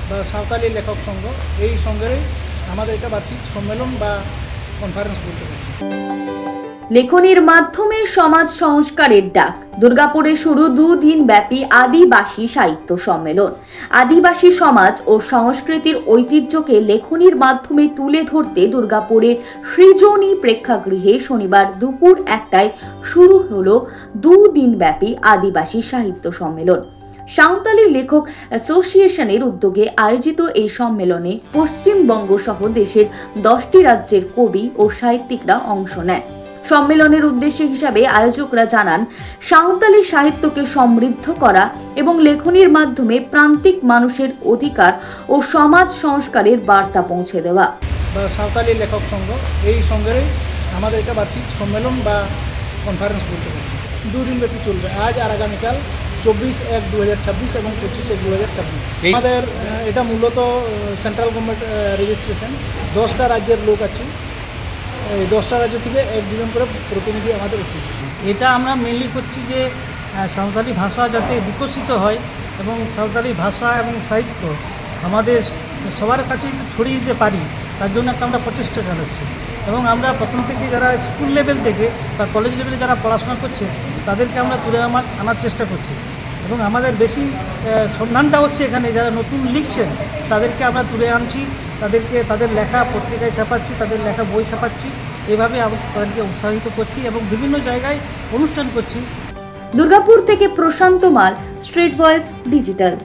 বা সাঁওতালি লেখক সংঘ, এই সঙ্গেরই আমাদের এটা বার্ষিক সম্মেলন বা কনফারেন্স বলতে পারি। লেখনীর মাধ্যমে সমাজ সংস্কারের ডাক। দুর্গাপুরে শুরু দুদিন ব্যাপী আদিবাসী সাহিত্য সম্মেলন। আদিবাসী সমাজ ও সংস্কৃতির ঐতিহ্যকে লেখনীর মাধ্যমে তুলে ধরতে দুর্গাপুরের সৃজনী প্রেক্ষাগৃহে শনিবার দুপুর 1টায় শুরু হলো দুদিন ব্যাপী আদিবাসী সাহিত্য সম্মেলন। সাঁওতালি লেখক অ্যাসোসিয়েশনের উদ্যোগে আয়োজিত এই সম্মেলনে পশ্চিমবঙ্গ সহ দেশের 10টি রাজ্যের কবি ও সাহিত্যিকরা অংশ নেয়। সম্মেলনের উদ্দেশ্য হিসাবে আয়োজকরা জানান, সাঁওতালি সাহিত্যকে সমৃদ্ধ করা এবং লেখনীর মাধ্যমে প্রান্তিক মানুষের অধিকার ও সমাজ সংস্কারের বার্তা পৌঁছে দেওয়া। বা সাঁওতালি লেখক সংঘ, এই সঙ্গেরই আমাদের এটা বার্ষিক সম্মেলন বা কনফারেন্স বলতে পারি। দুদিন ব্যাপী চলবে, আজ আর আগামীকাল 24/1/2026 এবং 25/1/2026। আমাদের এটা মূলত সেন্ট্রাল গভর্নমেন্ট রেজিস্ট্রেশন। 10টা রাজ্যের লোক আছে, এই 10টা রাজ্য থেকে 1-2 জন করে প্রতিনিধি আমাদের এসেছে। এটা আমরা মেনলি করছি যে সাঁওতালি ভাষা যাতে বিকশিত হয় এবং সাঁওতালি ভাষা এবং সাহিত্য আমাদের সবার কাছে ছড়িয়ে দিতে পারি, তার জন্য একটা আমরা প্রচেষ্টা চালাচ্ছি। এবং আমরা প্রথম থেকে যারা স্কুল লেভেল থেকে বা কলেজ লেভেলে যারা পড়াশোনা করছে তাদেরকে আমরা তুলে আনার চেষ্টা করছি। এবং আমাদের বেশি সন্ধানটা হচ্ছে এখানে যারা নতুন লিখছেন তাদেরকে আমরা তুলে আনছি, তাদের লেখা পত্রিকায় ছাপাচ্ছি, তাদের লেখা বই ছাপাচ্ছি, এভাবে তাদেরকে উৎসাহিত করছি এবং বিভিন্ন জায়গায় অনুষ্ঠান করছি। দুর্গাপুর থেকে প্রশান্ত মাল, স্ট্রিট ভয়েস ডিজিটাল।